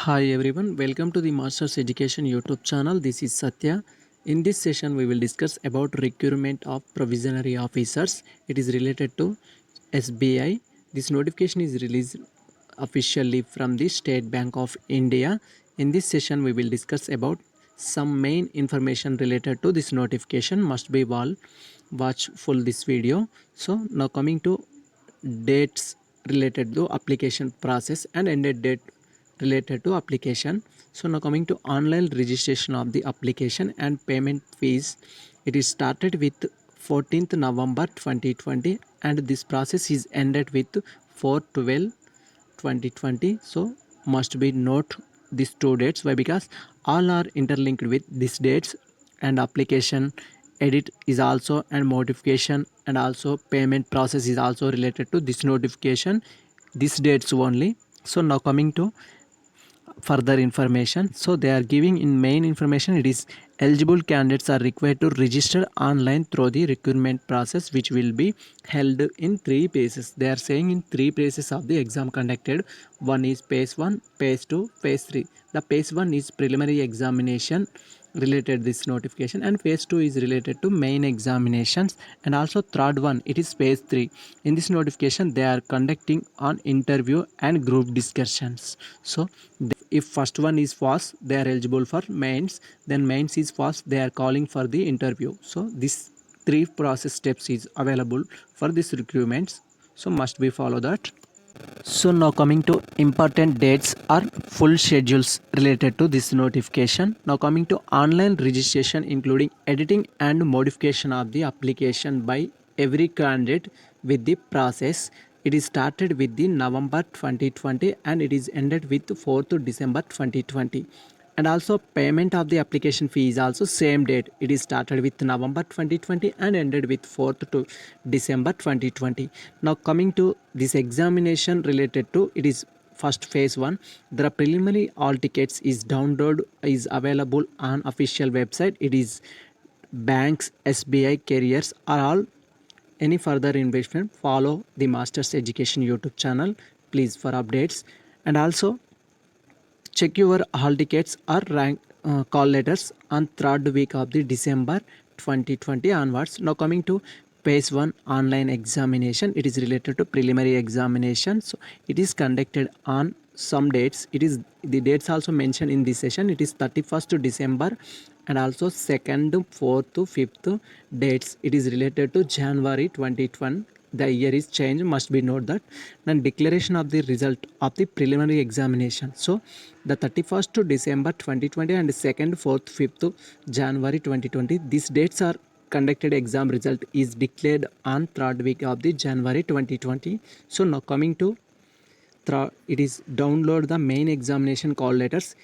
Hi everyone, welcome to the Masters Education YouTube channel. This is Satya. In this session, we will discuss about recruitment of provisionary officers. It is related to SBI. This notification is released officially from the State Bank of India. In this session, we will discuss about some main information related to this notification. Must be all watch full this video. So now coming to dates related to application process and ended date related to application. So now coming to online registration of the application and payment fees, it is started with 14th November 2020 and this process is ended with 4/12/2020. So must be note these two dates. Why? Because all are interlinked with these dates, and application edit is also, and modification and also payment process is also related to this notification, these dates only. So now coming to further information. So they are giving in main information, it is eligible candidates are required to register online through the recruitment process, which will be held in three phases. They are saying in three phases of the exam conducted. One is phase 1, phase 2, phase 3. The phase 1 is preliminary examination related this notification, and phase 2 is related to main examinations, and also third one it is phase 3. In this notification they are conducting on interview and group discussions. So if first one is fast, they are eligible for mains, then mains is fast, they are calling for the interview. So this three process steps is available for this recruitments, so must be follow that. So now coming to important dates or full schedules related to this notification. Now coming to online registration including editing and modification of the application by every candidate with the process. It is started with the November 2020 and it is ended with 4th December 2020. And also payment of the application fee is also same date. It is started with November 2020 and ended with 4th to December 2020. Now coming to this examination related to, it is first phase 1. The preliminary all tickets is download is available on official website. It is banks, SBI, carriers are all. Any further investment, follow the Masters Education YouTube channel please for updates. And also check your hall tickets or rank call letters on third week of the December 2020 onwards. Now coming to phase 1 online examination, it is related to preliminary examination. So it is conducted on some dates. It is the dates also mentioned in this session. It is 31st December and also 2nd, 4th, 5th dates. It is related to January 2020. The year is changed, must be note that. Then declaration of the result of the preliminary examination. So the 31st to December 2020 and 2nd, 4th, 5th January 2020, these dates are conducted. Exam result is declared on third week of the January 2020. So now coming to it is download the main examination call letters.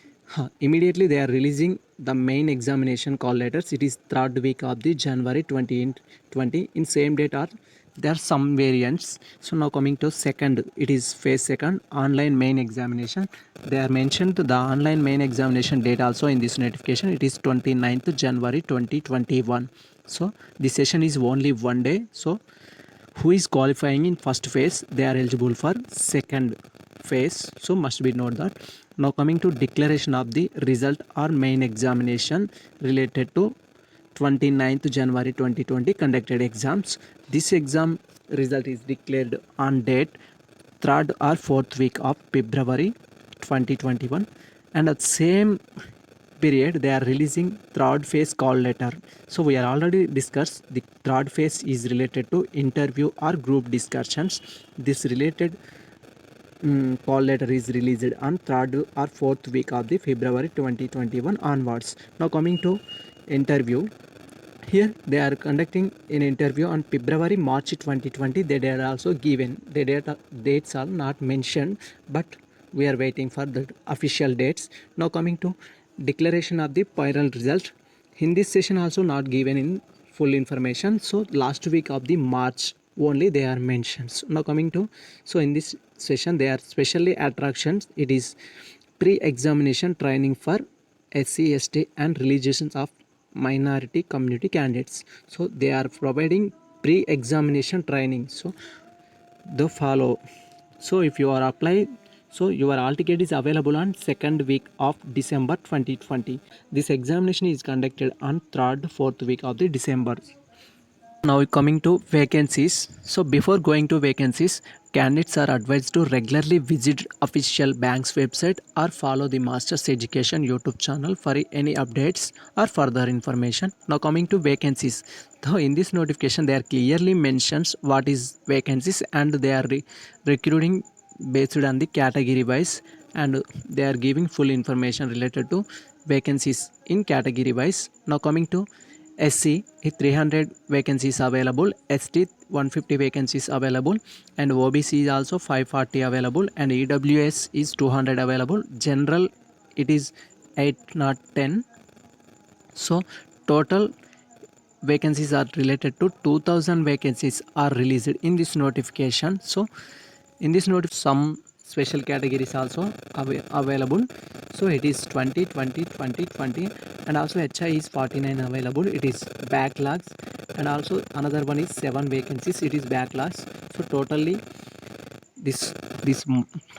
Immediately they are releasing the main examination call letters. It is third week of the January 2020. In same date are there are some variants. So now coming to second, it is phase second online main examination. They are mentioned the online main examination date also in this notification. It is 29th January 2021. So this session is only one day. So who is qualifying in first phase, they are eligible for second phase. So must be note that. Now coming to declaration of the result or main examination related to 29th January 2020 conducted exams. This exam result is declared on date 3rd or 4th week of February 2021, and at same period they are releasing third phase call letter. So we are already discussed the third phase is related to interview or group discussions. This related call letter is released on 3rd or 4th week of the February 2021 onwards. Now coming to interview, here they are conducting an interview on February March 2020. They are also given the dates are not mentioned, but we are waiting for the official dates. Now coming to declaration of the final result, in this session also not given in full information. So last week of the March only they are mentioned. So now coming to, so in this session they are specially attractions. It is pre-examination training for SC, ST and religions of minority community candidates. So they are providing pre-examination training. So the follow. So if you are applying, So your hall ticket is available on second week of December 2020. This examination is conducted on third, fourth week of the December. Now coming to vacancies. So before going to vacancies, candidates are advised to regularly visit official bank's website or follow the Masters Education YouTube channel for any updates or further information. Now coming to vacancies. So in this notification, they are clearly mentions what is vacancies and they are recruiting based on the category wise, and they are giving full information related to vacancies in category wise. Now coming to SC 300 vacancies available, ST 150 vacancies available, and OBC is also 540 available, and EWS is 200 available. General it is 8 not 10. So total vacancies are related to 2000 vacancies are released in this notification. So in this note some special categories also available. So it is 20 20 20 20, and also HI is 49 available, it is backlogs, and also another one is 7 vacancies, it is backlogs. So totally this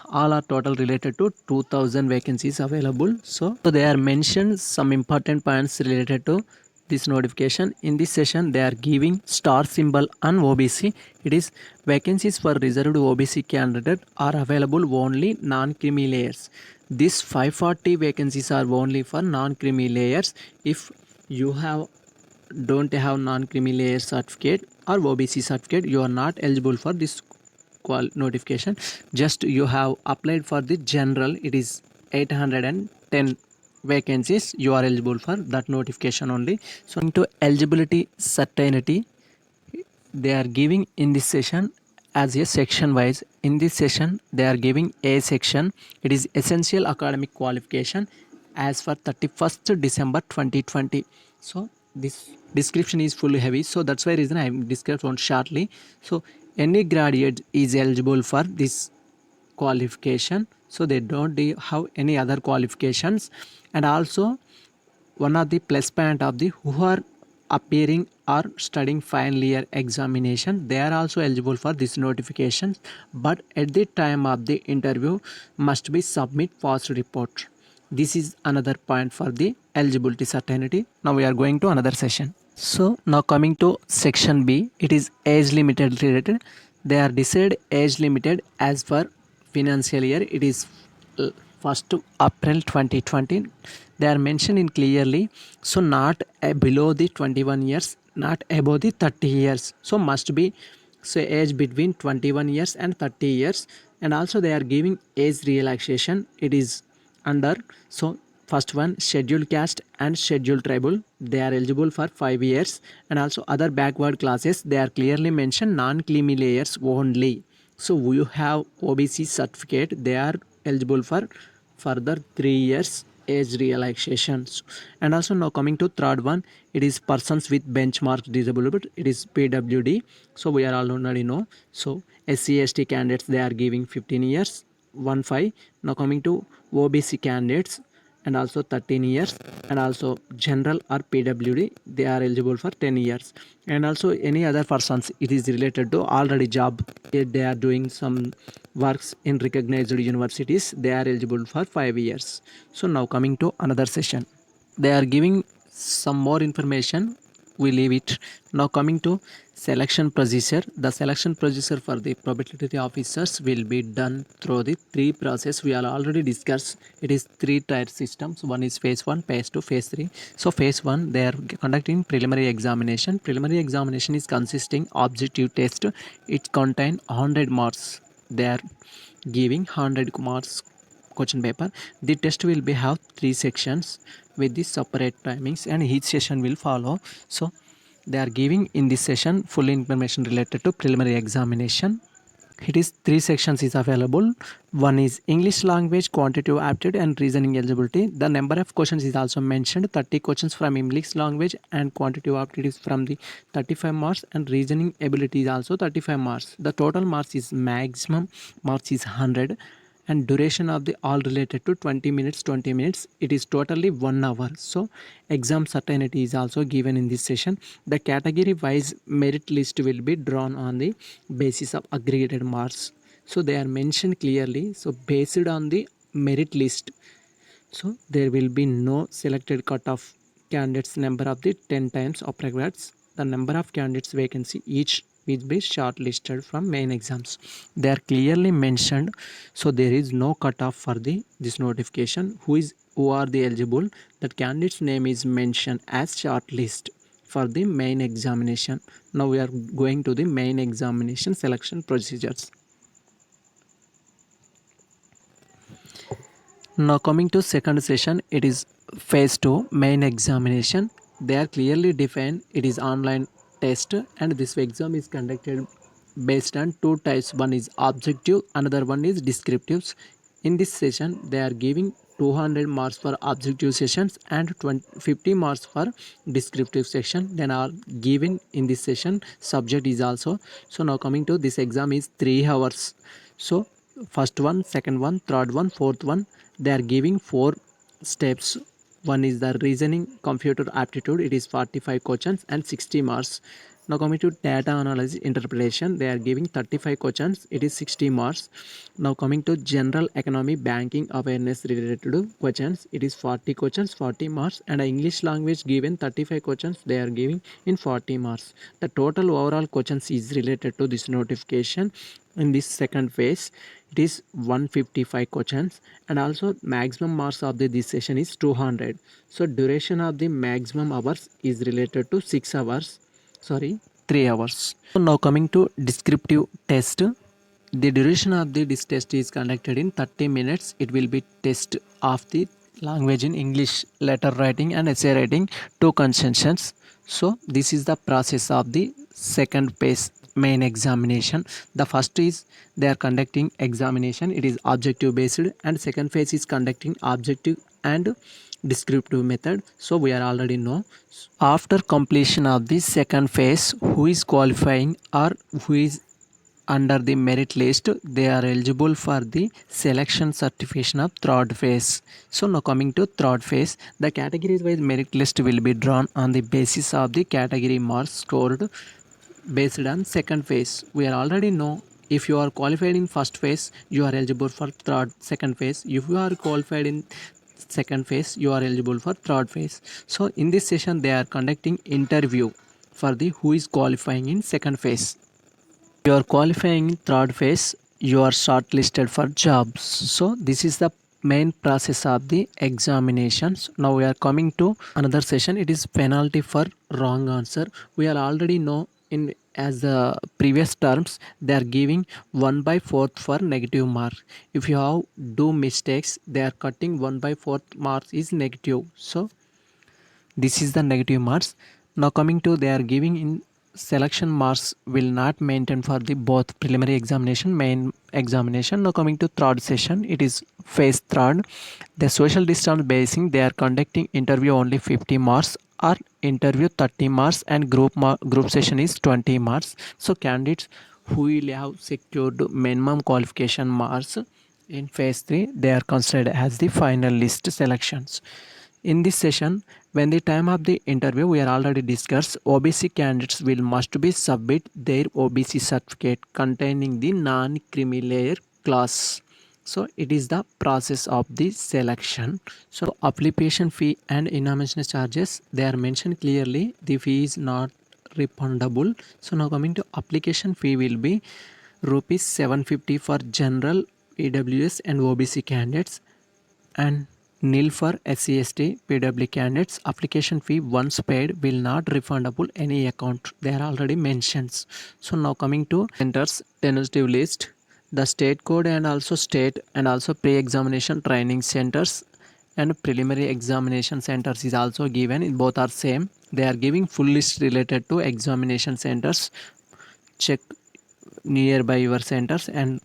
all are total related to 2000 vacancies available. So they are mentioned some important points related to this notification. In this session they are giving star symbol on OBC. It is vacancies for reserved OBC candidate are available only non-creamy layers. These 540 vacancies are only for non-creamy layers. If you don't have non-creamy layer certificate or OBC certificate, you are not eligible for this notification. Just you have applied for the general, it is 810 vacancies, you are eligible for that notification only. So into eligibility certainty, they are giving in this session as a section wise. In this session they are giving a section, it is essential academic qualification as for 31st December 2020. So this description is fully heavy, so that's why reason I am discussed on shortly. So any graduate is eligible for this qualification, so they don't have any other qualifications. And also one of the plus point of the who are appearing or studying final year examination, they are also eligible for this notification, but at the time of the interview must be submit past report. This is another point for the eligibility certainty. Now we are going to another session. So now coming to section B, it is age limited related. They are decided age limited as per financial year, it is 1st April 2020. They are mentioned in clearly. So not below the 21 years, not above the 30 years. So must be so age between 21 years and 30 years. And also they are giving age relaxation, it is under. So first one, scheduled caste and scheduled tribal, they are eligible for 5 years. And also other backward classes, they are clearly mentioned non-creamy layers only. So you have OBC certificate, they are eligible for further 3 years age relaxations. And also now coming to third one, it is persons with benchmark disability, it is PWD. So we are already know. So SC/ST candidates, they are giving 15 years 1 5. Now coming to OBC candidates and also 13 years, and also general or PWD, they are eligible for 10 years. And also any other persons, it is related to already job, they are doing some works in recognized universities, they are eligible for 5 years. So now coming to another session, they are giving some more information, we leave it. Now coming to selection procedure, the selection procedure for the probatory officers will be done through the 3 process we are already discussed. It is 3 tier systems, one is phase 1, phase 2, phase 3. So phase 1, they are conducting preliminary examination. Preliminary examination is consisting objective test, it contain 100 marks, they are giving 100 marks question paper. The test will be have 3 sections with the separate timings, and each session will follow. So they are giving in this session full information related to preliminary examination. It is 3 sections is available. One is English language, quantitative aptitude and reasoning eligibility. The number of questions is also mentioned, 30 questions from English language and quantitative aptitude is from the 35 marks, and reasoning ability is also 35 marks. The total marks is maximum marks is 100, and duration of the all related to 20 minutes 20 minutes, it is totally 1 hour. So exam certainty is also given in this session. The category wise merit list will be drawn on the basis of aggregated marks. So they are mentioned clearly. So based on the merit list, so there will be no selected cutoff candidates number of the 10 times of regrets. The number of candidates vacancy each will be shortlisted from main exams. They are clearly mentioned. So there is no cutoff for the this notification. Who are the eligible? That candidate's name is mentioned as shortlist for the main examination. Now we are going to the main examination selection procedures. Now coming to second session, it is phase 2 main examination. They are clearly defined. It is online test and this exam is conducted based on two types. One is objective, another one is descriptives. In this session, they are giving 200 marks for objective sessions and 50 marks for descriptive section. Then are given in this session. Subject is also. So now coming to this exam is 3 hours. So first one, second one, third one, fourth one, they are giving 4 steps. One is the reasoning computer aptitude, it is 45 questions and 60 marks. Now coming to data analysis interpretation, they are giving 35 questions, it is 60 marks. Now coming to general economy banking awareness related to questions, it is 40 questions, 40 marks, and English language given 35 questions, they are giving in 40 marks. The total overall questions is related to this notification. In this second phase, it is 155 questions, and also maximum marks of this session is 200. So duration of the maximum hours is related to 6 hours, sorry, 3 hours. So now coming to descriptive test, the duration of this test is conducted in 30 minutes. It will be test of the language in English, letter writing and essay writing, 2 concessions. So this is the process of the second phase main examination. The first is they are conducting examination, it is objective based, and second phase is conducting objective and descriptive method. So we are already know. After completion of the second phase, who is qualifying or who is under the merit list, they are eligible for the selection certification of third phase. So now coming to third phase, the categories wise merit list will be drawn on the basis of the category marks scored based on second phase. We are already know, if you are qualified in first phase, you are eligible for second phase. If you are qualified in second phase, you are eligible for third phase. So in this session, they are conducting interview for the who is qualifying in second phase. You are qualifying in third phase, you are shortlisted for jobs. So this is the main process of the examinations. Now we are coming to another session. It is penalty for wrong answer. We are already know in as the previous terms, they are giving 1/4 for negative mark. If you have do mistakes, they are cutting 1/4 marks is negative. So this is the negative marks. Now coming to they are giving in selection marks will not maintain for the both preliminary examination, main examination. Now coming to third session, it is phase third. The social distance basing, they are conducting interview only 50 marks or interview 30 marks and group session is 20 marks. So candidates who will have secured minimum qualification marks in phase 3, they are considered as the final list selections. In this session, when the time of the interview, we are already discussed, OBC candidates will must be submit their OBC certificate containing the non-creamy layer class. So it is the process of the selection. So application fee and innovation charges, they are mentioned clearly. The fee is not refundable. So now coming to application fee will be rupees 750 for general, EWS and OBC candidates, and nil for SC/ST PW candidates. Application fee once paid will not refundable any account. They are already mentioned. So now coming to centers tentative list, the state code and also state and also pre-examination training centers and preliminary examination centers is also given. In both are same. They are giving full list related to examination centers. Check nearby your centers and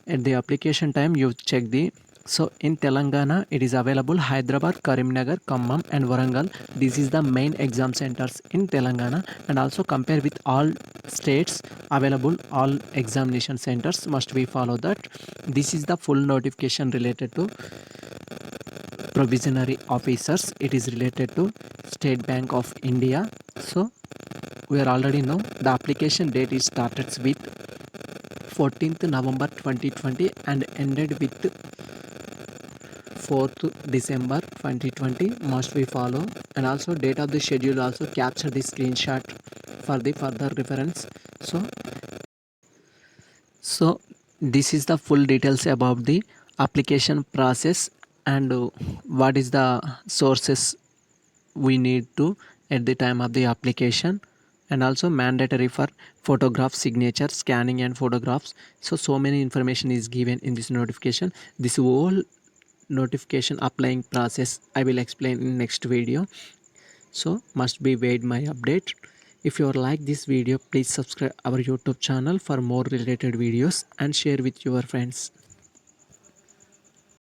at the application time you check the. So in Telangana, it is available Hyderabad, Karimnagar, Khammam and Warangal. This is the main exam centers in Telangana, and also compare with all states available all examination centers must be follow that. This is the full notification related to provisionary officers. It is related to State Bank of India. So we are already know the application date is started with 14th November 2020 and ended with 4th December 2020 must be follow, and also date of the schedule also capture the screenshot for the further reference. So this is the full details about the application process, and what is the sources we need to at the time of the application, and also mandatory for photograph signature scanning and photographs. So many information is given in this notification. This whole notification applying process I will explain in next video, so must be wait my update. If you like this video, please subscribe our YouTube channel for more related videos and share with your friends.